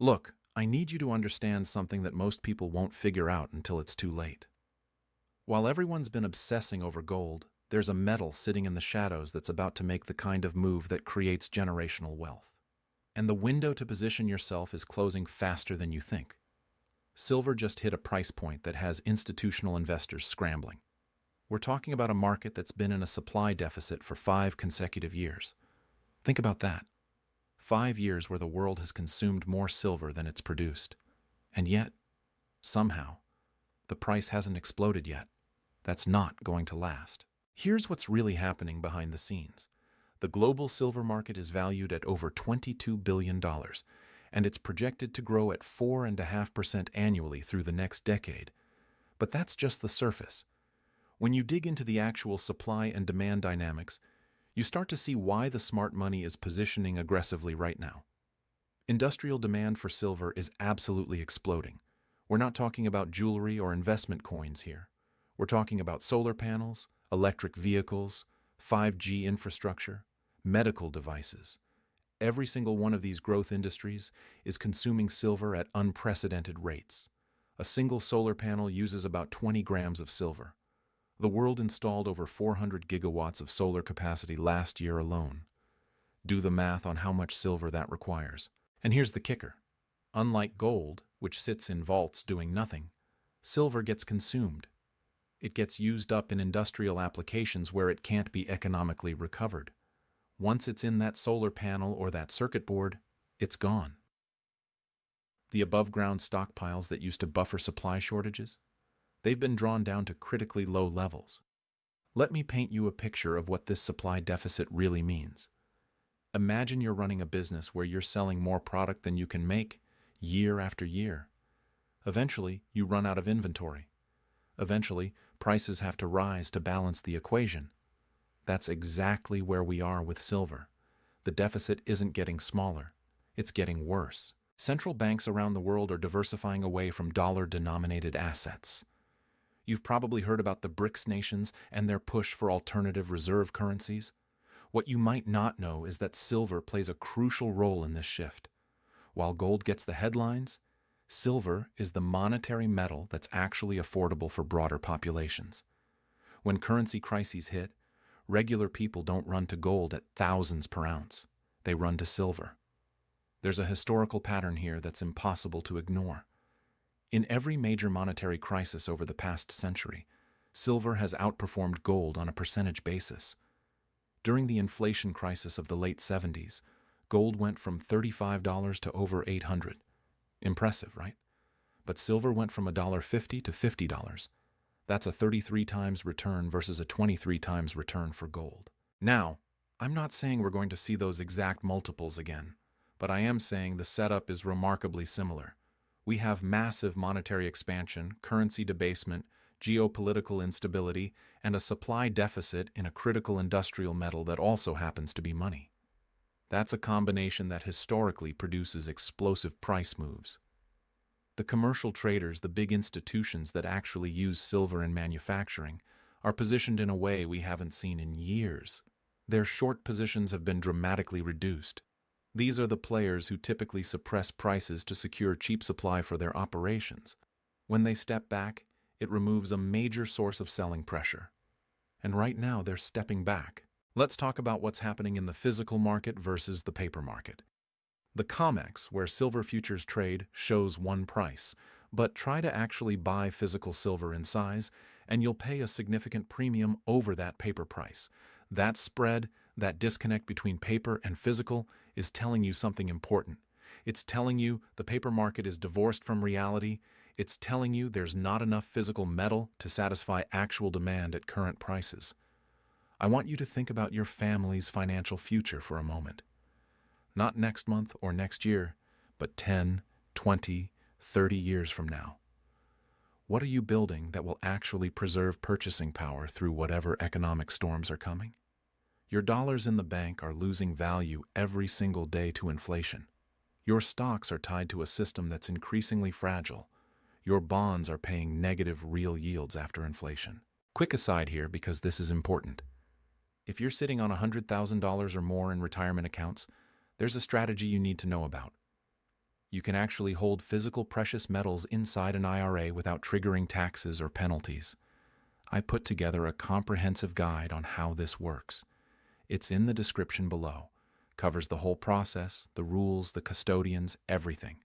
Look, I need you to understand something that most people won't figure out until it's too late. While everyone's been obsessing over gold, there's a metal sitting in the shadows that's about to make the kind of move that creates generational wealth. And the window to position yourself is closing faster than you think. Silver just hit a price point that has institutional investors scrambling. We're talking about a market that's been in a supply deficit for 5 consecutive years. Think about that. 5 years where the world has consumed more silver than it's produced. And yet, somehow, the price hasn't exploded yet. That's not going to last. Here's what's really happening behind the scenes. The global silver market is valued at over $22 billion, and it's projected to grow at 4.5% annually through the next decade. But that's just the surface. When you dig into the actual supply and demand dynamics, you start to see why the smart money is positioning aggressively right now. Industrial demand for silver is absolutely exploding. We're not talking about jewelry or investment coins here. We're talking about solar panels, electric vehicles, 5G infrastructure, medical devices. Every single one of these growth industries is consuming silver at unprecedented rates. A single solar panel uses about 20 grams of silver. The world installed over 400 gigawatts of solar capacity last year alone. Do the math on how much silver that requires. And here's the kicker. Unlike gold, which sits in vaults doing nothing, silver gets consumed. It gets used up in industrial applications where it can't be economically recovered. Once it's in that solar panel or that circuit board, it's gone. The above-ground stockpiles that used to buffer supply shortages, they've been drawn down to critically low levels. Let me paint you a picture of what this supply deficit really means. Imagine you're running a business where you're selling more product than you can make, year after year. Eventually, you run out of inventory. Eventually, prices have to rise to balance the equation. That's exactly where we are with silver. The deficit isn't getting smaller. It's getting worse. Central banks around the world are diversifying away from dollar-denominated assets. You've probably heard about the BRICS nations and their push for alternative reserve currencies. What you might not know is that silver plays a crucial role in this shift. While gold gets the headlines, silver is the monetary metal that's actually affordable for broader populations. When currency crises hit, regular people don't run to gold at thousands per ounce. They run to silver. There's a historical pattern here that's impossible to ignore. In every major monetary crisis over the past century, silver has outperformed gold on a percentage basis. During the inflation crisis of the late 70s, gold went from $35 to over $800. Impressive, right? But silver went from $1.50 to $50. That's a 33 times return versus a 23 times return for gold. Now, I'm not saying we're going to see those exact multiples again, but I am saying the setup is remarkably similar. We have massive monetary expansion, currency debasement, geopolitical instability, and a supply deficit in a critical industrial metal that also happens to be money. That's a combination that historically produces explosive price moves. The commercial traders, the big institutions that actually use silver in manufacturing, are positioned in a way we haven't seen in years. Their short positions have been dramatically reduced. These are the players who typically suppress prices to secure cheap supply for their operations. When they step back, it removes a major source of selling pressure. And right now, they're stepping back. Let's talk about what's happening in the physical market versus the paper market. The COMEX, where silver futures trade, shows one price, but try to actually buy physical silver in size, and you'll pay a significant premium over that paper price. That spread, that disconnect between paper and physical, is telling you something important. It's telling you the paper market is divorced from reality. It's telling you there's not enough physical metal to satisfy actual demand at current prices. I want you to think about your family's financial future for a moment. Not next month or next year, but 10, 20, 30 years from now. What are you building that will actually preserve purchasing power through whatever economic storms are coming? Your dollars in the bank are losing value every single day to inflation. Your stocks are tied to a system that's increasingly fragile. Your bonds are paying negative real yields after inflation. Quick aside here because this is important. If you're sitting on $100,000 or more in retirement accounts, there's a strategy you need to know about. You can actually hold physical precious metals inside an IRA without triggering taxes or penalties. I put together a comprehensive guide on how this works. It's in the description below. Covers the whole process, the rules, the custodians, everything.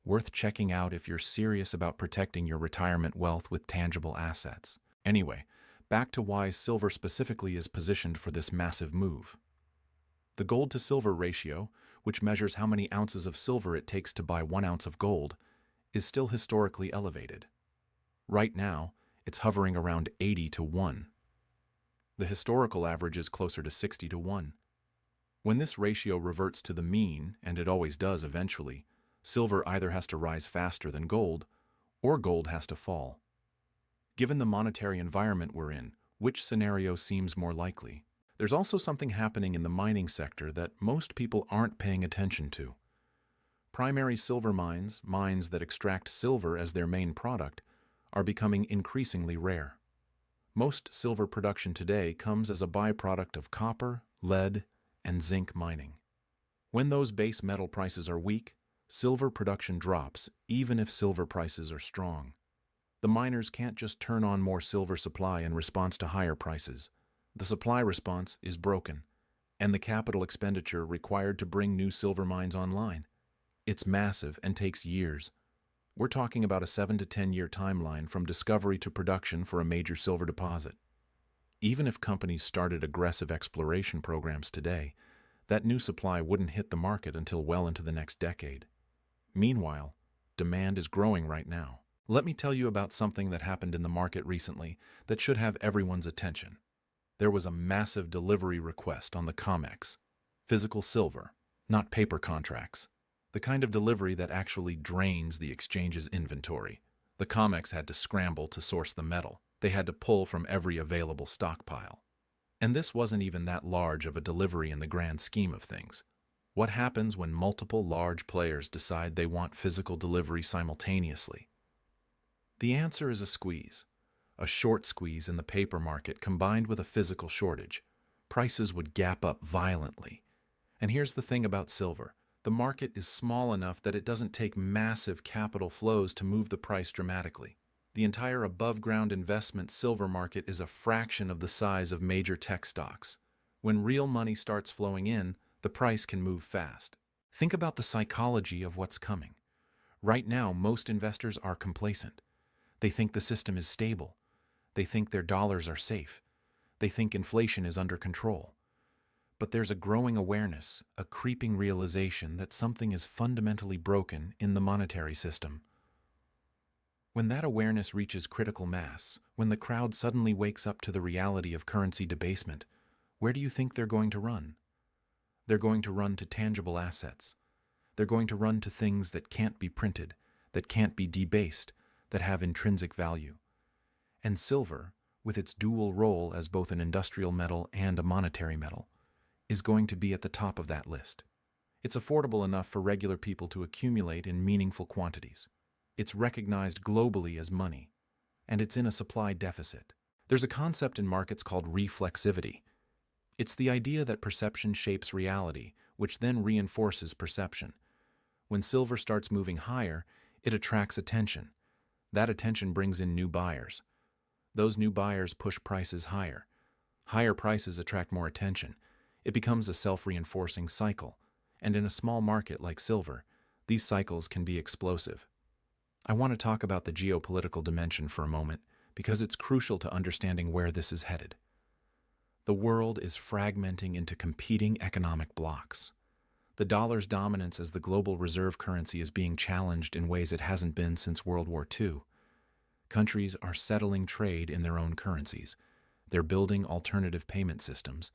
Worth checking out if you're serious about protecting your retirement wealth with tangible assets. Anyway, back to why silver specifically is positioned for this massive move. The gold to silver ratio, which measures how many ounces of silver it takes to buy 1 ounce of gold, is still historically elevated. Right now, it's hovering around 80 to 1. The historical average is closer to 60 to 1. When this ratio reverts to the mean, and it always does eventually, silver either has to rise faster than gold, or gold has to fall. Given the monetary environment we're in, which scenario seems more likely? There's also something happening in the mining sector that most people aren't paying attention to. Primary silver mines, mines that extract silver as their main product, are becoming increasingly rare. Most silver production today comes as a byproduct of copper, lead, and zinc mining. When those base metal prices are weak, silver production drops, even if silver prices are strong. The miners can't just turn on more silver supply in response to higher prices. The supply response is broken, and the capital expenditure required to bring new silver mines online. It's massive and takes years. We're talking about a 7 to 10-year timeline from discovery to production for a major silver deposit. Even if companies started aggressive exploration programs today, that new supply wouldn't hit the market until well into the next decade. Meanwhile, demand is growing right now. Let me tell you about something that happened in the market recently that should have everyone's attention. There was a massive delivery request on the COMEX. Physical silver, not paper contracts. The kind of delivery that actually drains the exchange's inventory. The COMEX had to scramble to source the metal. They had to pull from every available stockpile. And this wasn't even that large of a delivery in the grand scheme of things. What happens when multiple large players decide they want physical delivery simultaneously? The answer is a squeeze. A short squeeze in the paper market combined with a physical shortage. Prices would gap up violently. And here's the thing about silver. The market is small enough that it doesn't take massive capital flows to move the price dramatically. The entire above-ground investment silver market is a fraction of the size of major tech stocks. When real money starts flowing in, the price can move fast. Think about the psychology of what's coming. Right now, most investors are complacent. They think the system is stable. They think their dollars are safe. They think inflation is under control. But there's a growing awareness, a creeping realization that something is fundamentally broken in the monetary system. When that awareness reaches critical mass, when the crowd suddenly wakes up to the reality of currency debasement, where do you think they're going to run? They're going to run to tangible assets. They're going to run to things that can't be printed, that can't be debased, that have intrinsic value. And silver, with its dual role as both an industrial metal and a monetary metal, is going to be at the top of that list. It's affordable enough for regular people to accumulate in meaningful quantities. It's recognized globally as money, and it's in a supply deficit. There's a concept in markets called reflexivity. It's the idea that perception shapes reality, which then reinforces perception. When silver starts moving higher, it attracts attention. That attention brings in new buyers. Those new buyers push prices higher. Higher prices attract more attention. It becomes a self-reinforcing cycle, and in a small market like silver, these cycles can be explosive. I want to talk about the geopolitical dimension for a moment, because it's crucial to understanding where this is headed. The world is fragmenting into competing economic blocks. The dollar's dominance as the global reserve currency is being challenged in ways it hasn't been since World War II. Countries are settling trade in their own currencies. They're building alternative payment systems.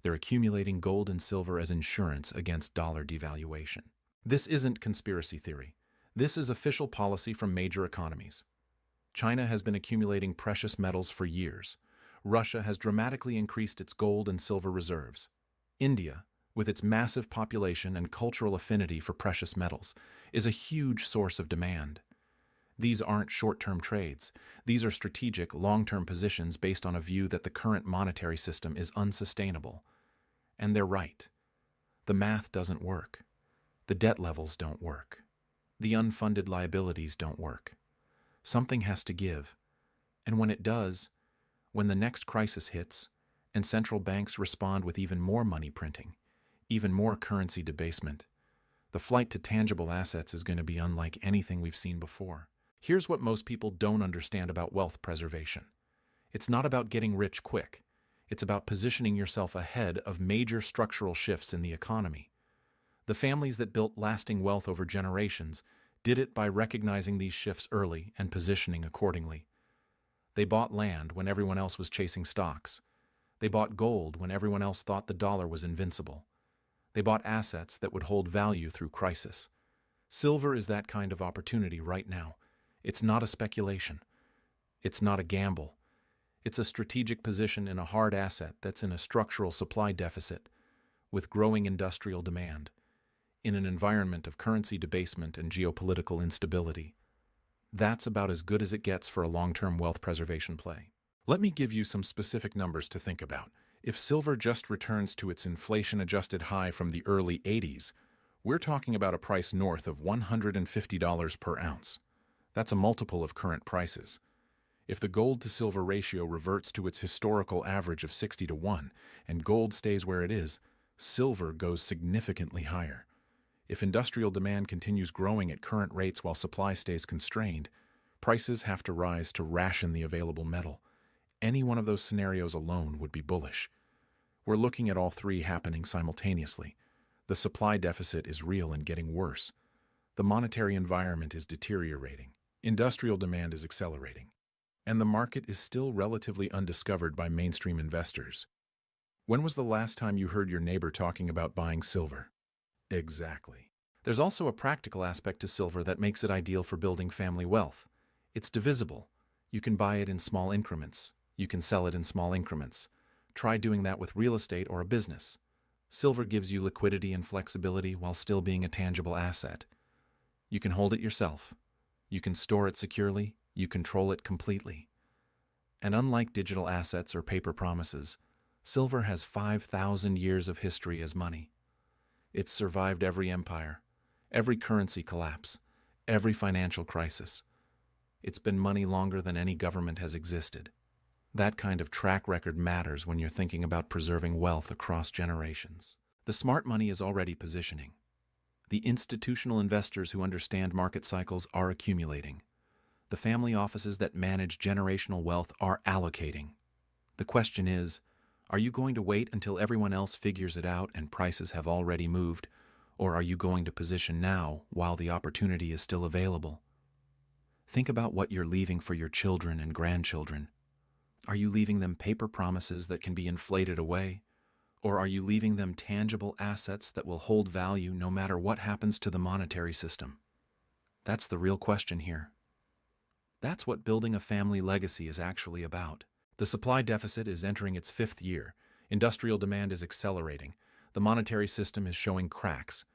They're accumulating gold and silver as insurance against dollar devaluation. This isn't conspiracy theory. This is official policy from major economies. China has been accumulating precious metals for years. Russia has dramatically increased its gold and silver reserves. India, with its massive population and cultural affinity for precious metals, is a huge source of demand. These aren't short-term trades. These are strategic, long-term positions based on a view that the current monetary system is unsustainable. And they're right. The math doesn't work. The debt levels don't work. The unfunded liabilities don't work. Something has to give. And when it does, when the next crisis hits, and central banks respond with even more money printing, even more currency debasement, the flight to tangible assets is going to be unlike anything we've seen before. Here's what most people don't understand about wealth preservation. It's not about getting rich quick. It's about positioning yourself ahead of major structural shifts in the economy. The families that built lasting wealth over generations did it by recognizing these shifts early and positioning accordingly. They bought land when everyone else was chasing stocks. They bought gold when everyone else thought the dollar was invincible. They bought assets that would hold value through crisis. Silver is that kind of opportunity right now. It's not a speculation. It's not a gamble. It's a strategic position in a hard asset that's in a structural supply deficit, with growing industrial demand, in an environment of currency debasement and geopolitical instability. That's about as good as it gets for a long-term wealth preservation play. Let me give you some specific numbers to think about. If silver just returns to its inflation-adjusted high from the early 80s, we're talking about a price north of $150 per ounce. That's a multiple of current prices. If the gold-to-silver ratio reverts to its historical average of 60-1 and gold stays where it is, silver goes significantly higher. If industrial demand continues growing at current rates while supply stays constrained, prices have to rise to ration the available metal. Any one of those scenarios alone would be bullish. We're looking at all three happening simultaneously. The supply deficit is real and getting worse. The monetary environment is deteriorating. Industrial demand is accelerating. And the market is still relatively undiscovered by mainstream investors. When was the last time you heard your neighbor talking about buying silver? Exactly. There's also a practical aspect to silver that makes it ideal for building family wealth. It's divisible. You can buy it in small increments. You can sell it in small increments. Try doing that with real estate or a business. Silver gives you liquidity and flexibility while still being a tangible asset. You can hold it yourself. You can store it securely. You control it completely. And unlike digital assets or paper promises, silver has 5,000 years of history as money. It's survived every empire, every currency collapse, every financial crisis. It's been money longer than any government has existed. That kind of track record matters when you're thinking about preserving wealth across generations. The smart money is already positioning. The institutional investors who understand market cycles are accumulating. The family offices that manage generational wealth are allocating. The question is, are you going to wait until everyone else figures it out and prices have already moved, or are you going to position now while the opportunity is still available? Think about what you're leaving for your children and grandchildren. Are you leaving them paper promises that can be inflated away, or are you leaving them tangible assets that will hold value no matter what happens to the monetary system? That's the real question here. That's what building a family legacy is actually about. The supply deficit is entering its 5th year. Industrial demand is accelerating. The monetary system is showing cracks.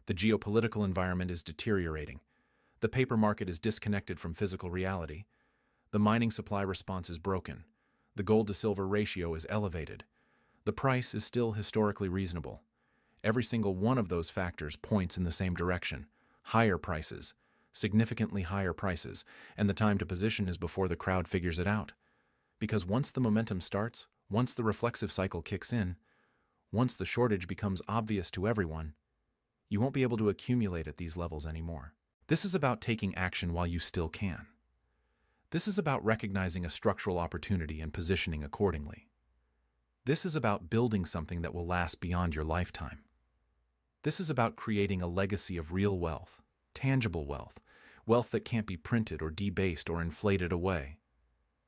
The geopolitical environment is deteriorating. The paper market is disconnected from physical reality. The mining supply response is broken. The gold-to-silver ratio is elevated. The price is still historically reasonable. Every single one of those factors points in the same direction. Higher prices, significantly higher prices, and the time to position is before the crowd figures it out. Because once the momentum starts, once the reflexive cycle kicks in, once the shortage becomes obvious to everyone, you won't be able to accumulate at these levels anymore. This is about taking action while you still can. This is about recognizing a structural opportunity and positioning accordingly. This is about building something that will last beyond your lifetime. This is about creating a legacy of real wealth, tangible wealth, wealth that can't be printed or debased or inflated away.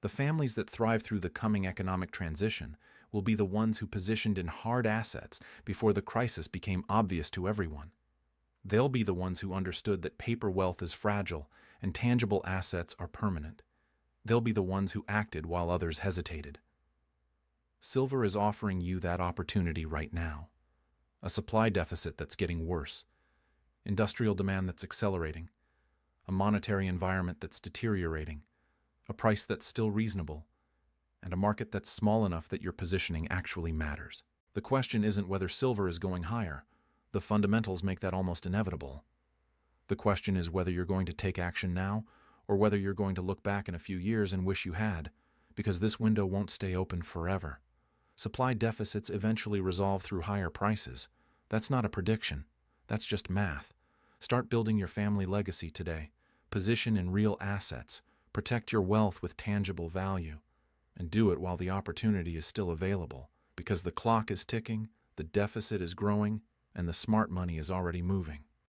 The families that thrive through the coming economic transition will be the ones who positioned in hard assets before the crisis became obvious to everyone. They'll be the ones who understood that paper wealth is fragile and tangible assets are permanent. They'll be the ones who acted while others hesitated. Silver is offering you that opportunity right now. A supply deficit that's getting worse, industrial demand that's accelerating, a monetary environment that's deteriorating, a price that's still reasonable, and a market that's small enough that your positioning actually matters. The question isn't whether silver is going higher. The fundamentals make that almost inevitable. The question is whether you're going to take action now or whether you're going to look back in a few years and wish you had, because this window won't stay open forever. Supply deficits eventually resolve through higher prices. That's not a prediction. That's just math. Start building your family legacy today. Position in real assets. Protect your wealth with tangible value. And do it while the opportunity is still available, because the clock is ticking, the deficit is growing, and the smart money is already moving.